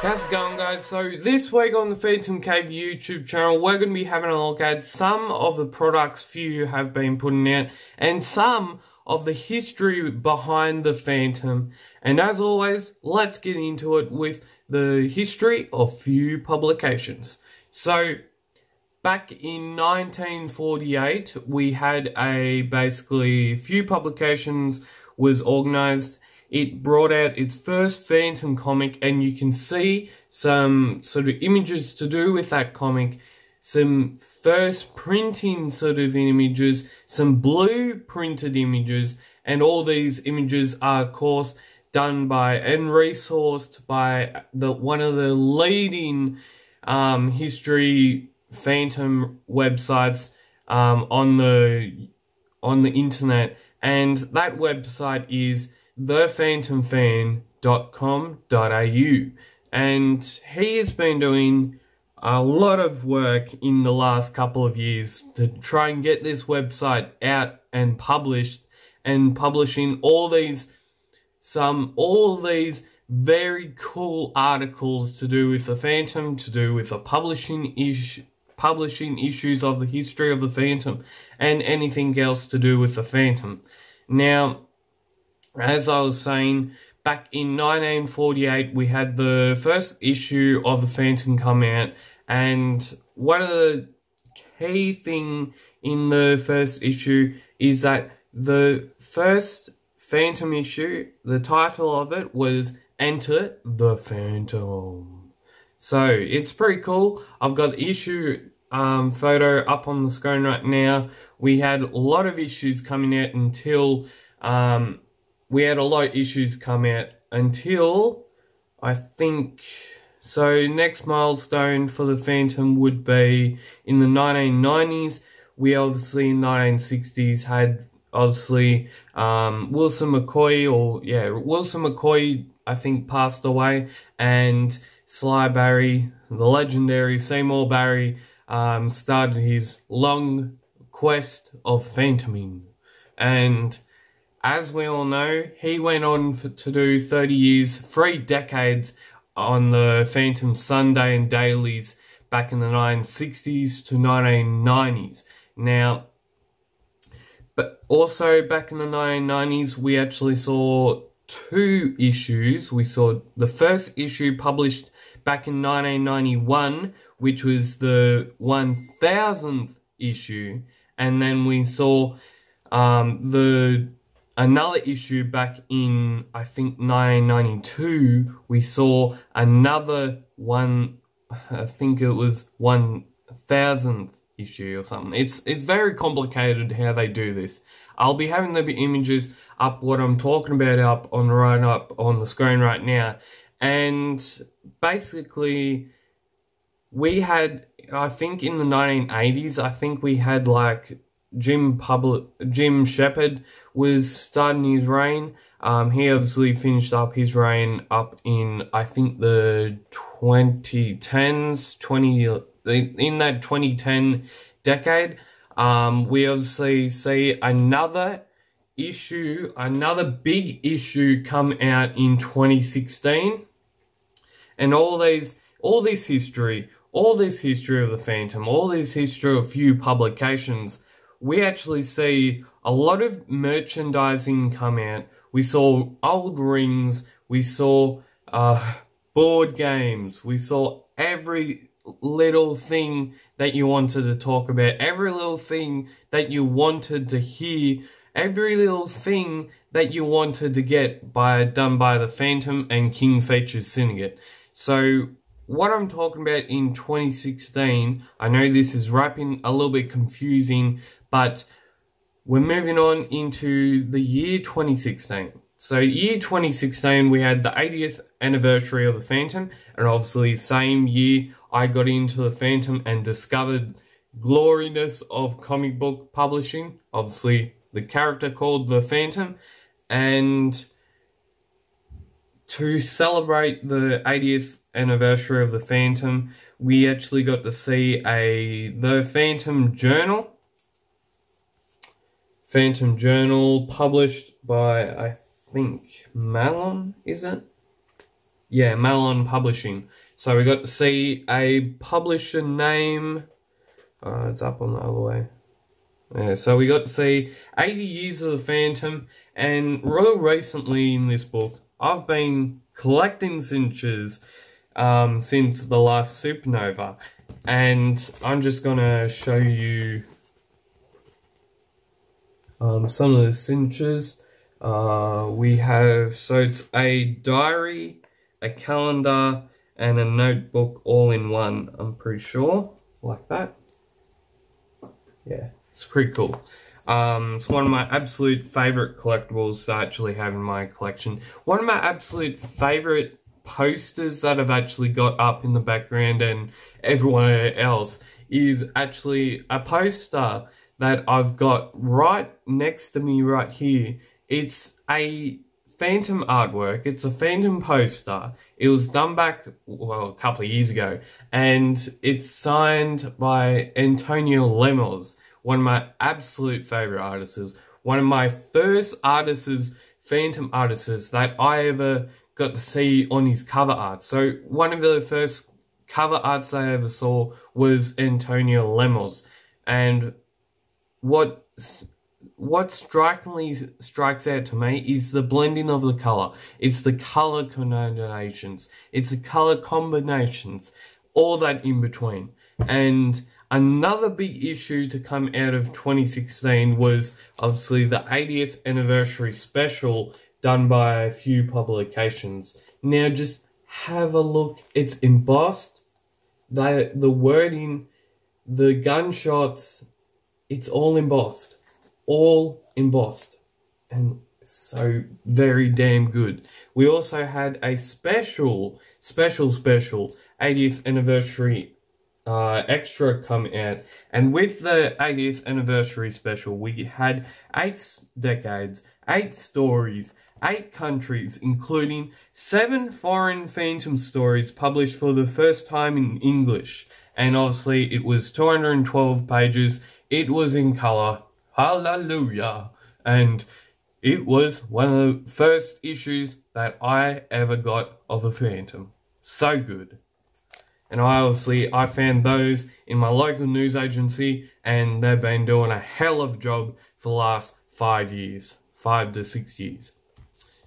How's it going, guys? So this week on the PhantomCave YouTube channel, we're going to be having a look at some of the products Frew have been putting out and some of the history behind the Phantom. And as always, let's get into it with the history of Frew publications. So back in 1948, we had basically Frew Publications was organized. It brought out its first Phantom comic, and you can see some sort of images to do with that comic, some first printing sort of images, some blue printed images, and all these images are, of course, done by and resourced by one of the leading history Phantom websites on the internet, and that website is thephantomfan.com.au, and he has been doing a lot of work in the last couple of years to try and get this website out and published, and publishing all these very cool articles to do with the Phantom, to do with the publishing issues of the history of the Phantom, and anything else to do with the Phantom. Now, as I was saying, back in 1948, we had the first issue of the Phantom come out, and one of the key thing in the first issue is that the first Phantom issue, the title of it was Enter the Phantom. So it's pretty cool. I've got the issue photo up on the screen right now. We had a lot of issues coming out until I think, so next milestone for the Phantom would be in the 1990s. We obviously in 1960s had obviously Wilson McCoy I think passed away, and Sly Barry, the legendary Seymour Barry, started his long quest of phantoming. And as we all know, he went on to do 30 years, 3 decades on the Phantom Sunday and dailies back in the 1960s to 1990s. Now, but also back in the 1990s, we actually saw 2 issues. We saw the first issue published back in 1991, which was the 1000th issue, and then we saw another issue back in, I think, 1992. We saw another one, I think it was 1000th issue or something. It's very complicated how they do this. I'll be having the images up, what I'm talking about, up on the screen right now. And basically, we had, I think in the 1980s, I think we had like Jim Shepard was starting his reign. He obviously finished up his reign up in, I think, the 2010s, in that 2010 decade. We obviously see another big issue come out in 2016, and all this history of the Phantom, all this history of Frew publications, we actually see a lot of merchandising come out. We saw old rings, we saw board games, we saw every little thing that you wanted to talk about, every little thing that you wanted to hear, every little thing that you wanted to get done by the Phantom and King Features Syndicate. So what I'm talking about in 2016, I know this is wrapping a little bit confusing, but we're moving on into the year 2016. So year 2016, we had the 80th anniversary of the Phantom, and obviously same year I got into the Phantom and discovered gloriness of comic book publishing, obviously the character called the Phantom. And to celebrate the 80th anniversary of the Phantom, we actually got to see the Phantom Journal. Phantom Journal published by, I think, Malon, is it? Yeah, Malon Publishing. So we got to see a publisher name. It's up on the other way. Yeah, so we got to see 80 Years of the Phantom, and real recently in this book, I've been collecting cinches since the last supernova, and I'm just gonna show you some of the cinches. We have, so it's a diary, a calendar, and a notebook all in one, I'm pretty sure, like that. Yeah, it's pretty cool. It's one of my absolute favorite collectibles to actually have in my collection. One of my absolute favorite posters that I've actually got up in the background and everywhere else is actually a poster that I've got right next to me right here. It's a Phantom artwork. It's a Phantom poster. It was done back, well, a couple of years ago, and it's signed by Antonio Lemos, one of my absolute favorite artists. One of my first artists, Phantom artists, that I ever got to see on his cover art. So one of the first cover arts I ever saw was Antonio Lemos, and what strikingly strikes out to me is the blending of the color. It's the color combinations. It's the color combinations, all that in between. And another big issue to come out of 2016 was obviously the 80th anniversary special done by a few publications. Now just have a look. It's embossed. The wording, the gunshots, it's all embossed. All embossed, and so very damn good. We also had a special 80th anniversary extra come out, and with the 80th anniversary special we had 8 decades, 8 stories, 8 countries, including 7 foreign Phantom stories published for the first time in English, and obviously it was 212 pages. It was in colour. Hallelujah. And it was one of the first issues that I ever got of a Phantom. So good. And I found those in my local news agency, and they've been doing a hell of a job for the last 5 years. 5 to 6 years.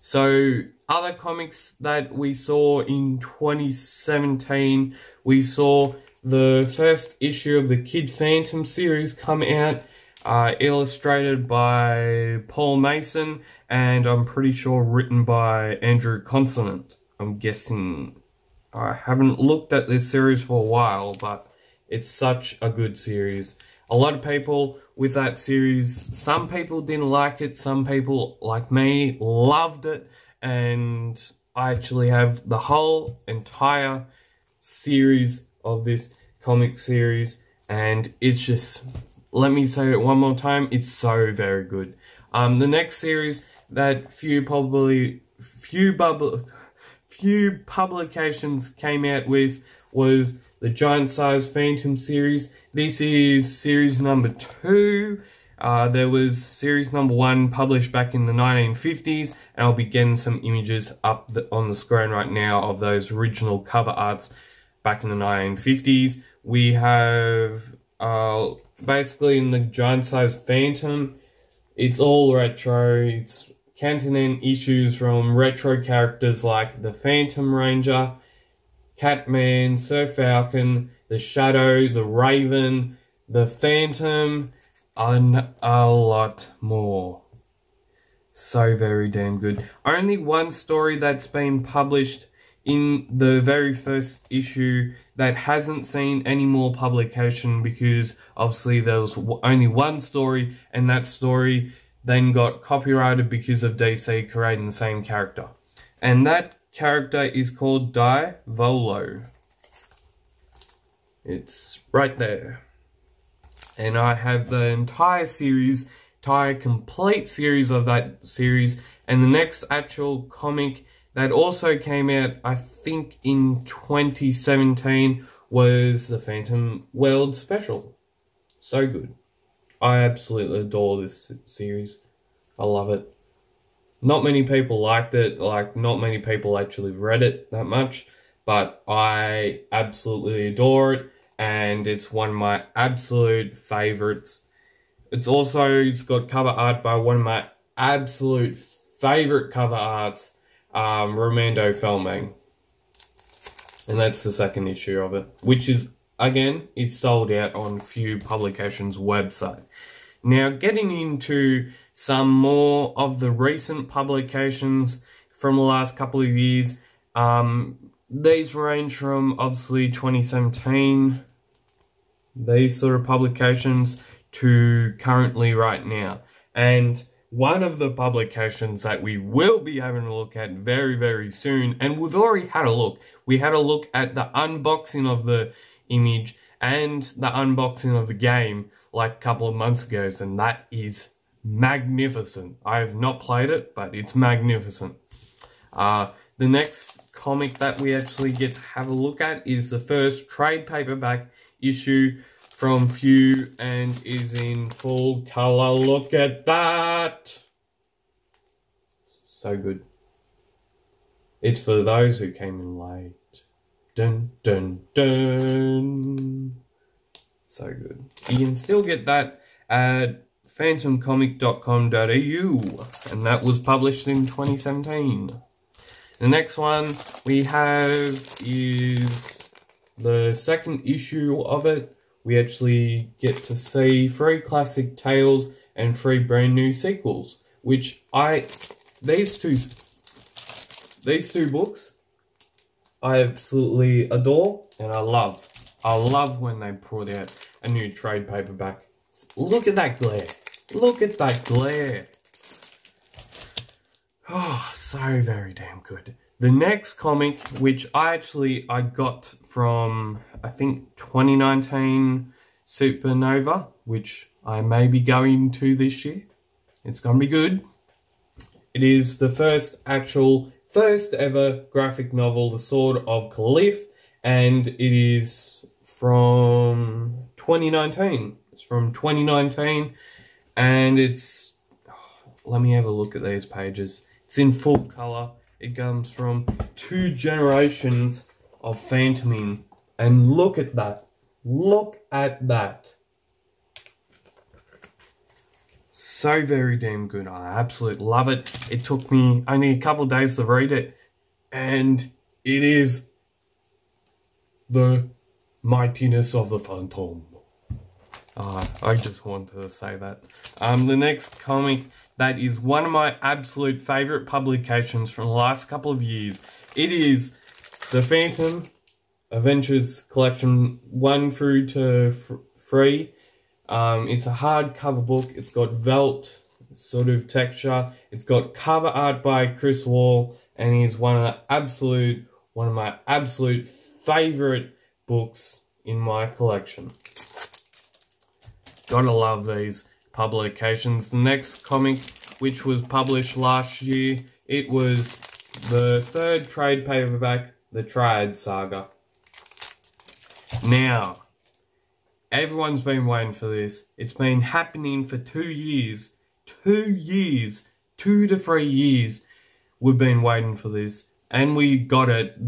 So, other comics that we saw in 2017, we saw the first issue of the Kid Phantom series come out. Illustrated by Paul Mason, and I'm pretty sure written by Andrew Consonant. I'm guessing. I haven't looked at this series for a while, but it's such a good series. A lot of people with that series, some people didn't like it, some people, like me, loved it, and I actually have the whole entire series of this comic series, and it's just... let me say it one more time, it's so very good. The next series that few publications came out with was the Giant Size Phantom series. This is series number 2. There was series number 1 published back in the 1950s, and I'll be getting some images up on the screen right now of those original cover arts back in the 1950s. We have... basically in the Giant Size Phantom, it's all retro. It's counting issues from retro characters like the Phantom Ranger, Catman, Sir Falcon, the Shadow, the Raven, the Phantom, and a lot more. So very damn good. Only one story that's been published in the very first issue that hasn't seen any more publication, because obviously there was only one story, and that story then got copyrighted because of DC creating the same character. And that character is called Di Volo. It's right there. And I have the entire complete series of that series, and the next actual comic that also came out, I think, in 2017 was the Phantom World Special. So good. I absolutely adore this series. I love it. Not many people liked it, like not many people actually read it that much, but I absolutely adore it, and it's one of my absolute favorites. It's got cover art by one of my absolute favorite cover arts, Romando Felming. And that's the second issue of it, which is, again, is sold out on Frew Publications' website. Now, getting into some more of the recent publications from the last couple of years, these range from obviously 2017, these sort of publications, to currently right now. And one of the publications that we will be having a look at very, very soon, and we've already had a look. We had a look at the unboxing of the image and the unboxing of the game like a couple of months ago, and that is magnificent. I have not played it, but it's magnificent. The next comic that we actually get to have a look at is the first trade paperback issue from Frew, and is in full color. Look at that! So good. It's for those who came in late. Dun dun dun. So good. You can still get that at phantomcomic.com.au, and that was published in 2017. The next one we have is the second issue of it. We actually get to see 3 classic tales and 3 brand new sequels, which these two books I absolutely adore and I love. I love when they put out a new trade paperback. Look at that glare. Look at that glare. Oh, so very damn good. The next comic, which I got from, I think, 2019 Supernova, which I may be going to this year. It's gonna be good. It is the first ever graphic novel, The Sword of Caliph, and it is from 2019. It's from 2019, and it's, let me have a look at these pages. It's in full color. It comes from 2 generations of Phantoming, and look at that. Look at that. So very damn good. I absolutely love it. It took me only a couple of days to read it, and it is the mightiness of the Phantom. I just wanted to say that. The next comic that is one of my absolute favourite publications from the last couple of years. It is the Phantom Adventures Collection 1 through to 3. It's a hardcover book. It's got velt sort of texture. It's got cover art by Chris Wall, and he's one of my absolute favourite books in my collection. Gotta love these publications. The next comic, which was published last year, it was the 3rd trade paperback, The Triad Saga. Now, everyone's been waiting for this. It's been happening for 2 years. 2 years. 2 to 3 years. We've been waiting for this. And we got it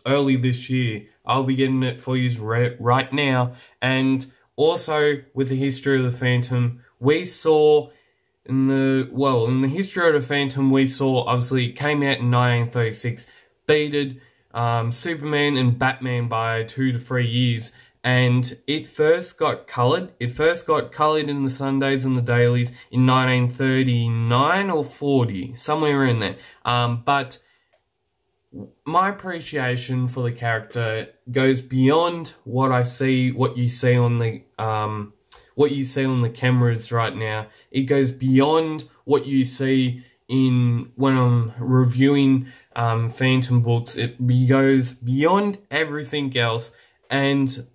early this year. I'll be getting it for you right now. And also, with the history of the Phantom, we saw in the history of the Phantom, we saw, obviously, it came out in 1936, beated Superman and Batman by 2 to 3 years, and it first got coloured. It first got coloured in the Sundays and the dailies in 1939 or 40, somewhere in there. But my appreciation for the character goes beyond what you see on the cameras right now. It goes beyond what you see when I'm reviewing Phantom books. It goes beyond everything else, and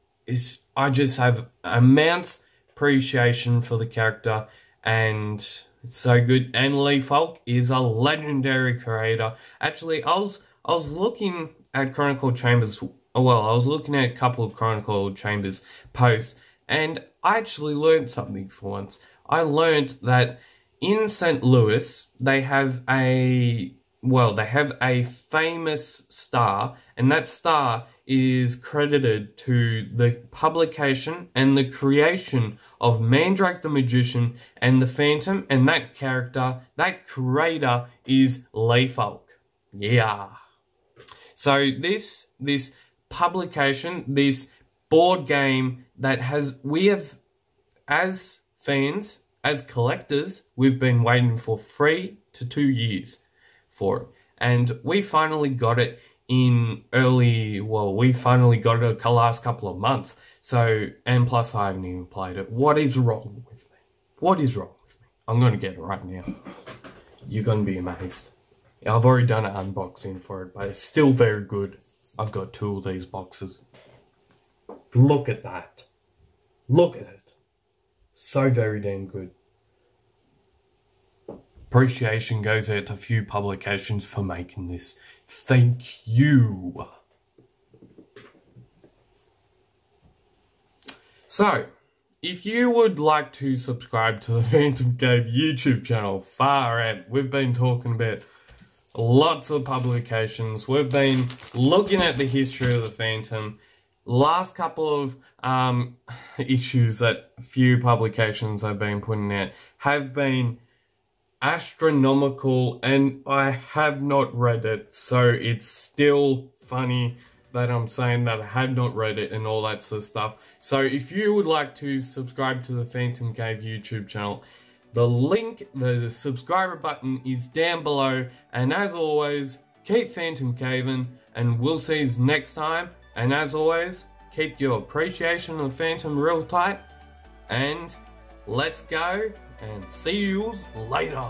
I just have immense appreciation for the character, and it's so good. And Lee Falk is a legendary creator. Actually, I was looking at Chronicle Chambers. Well, I was looking at a couple of Chronicle Chambers posts, and I actually learned something for once. I learned that in St. Louis, they have a famous star, and that star is credited to the publication and the creation of Mandrake the Magician and the Phantom, and that creator is Lee Falk. Yeah. So this publication, this board game that we have, as fans, as collectors, we've been waiting for 3 to 2 years for it. And we finally got it we finally got it the last couple of months. So, and plus I haven't even played it. What is wrong with me? What is wrong with me? I'm going to get it right now. You're going to be amazed. I've already done an unboxing for it, but it's still very good. I've got 2 of these boxes. Look at that. Look at it. So very damn good. Appreciation goes out to Few Publications for making this. Thank you. So, if you would like to subscribe to the PhantomCave YouTube channel, far out, we've been talking about lots of publications. We've been looking at the history of the Phantom. Last couple of issues that Few Publications have been putting out have been astronomical, and I have not read it, so it's still funny that I'm saying that I have not read it and all that sort of stuff. So if you would like to subscribe to the PhantomCave YouTube channel, the link, the subscriber button is down below, and as always, keep Phantom Caving, and we'll see you next time, and as always, keep your appreciation of Phantom real tight, and let's go, and see you later.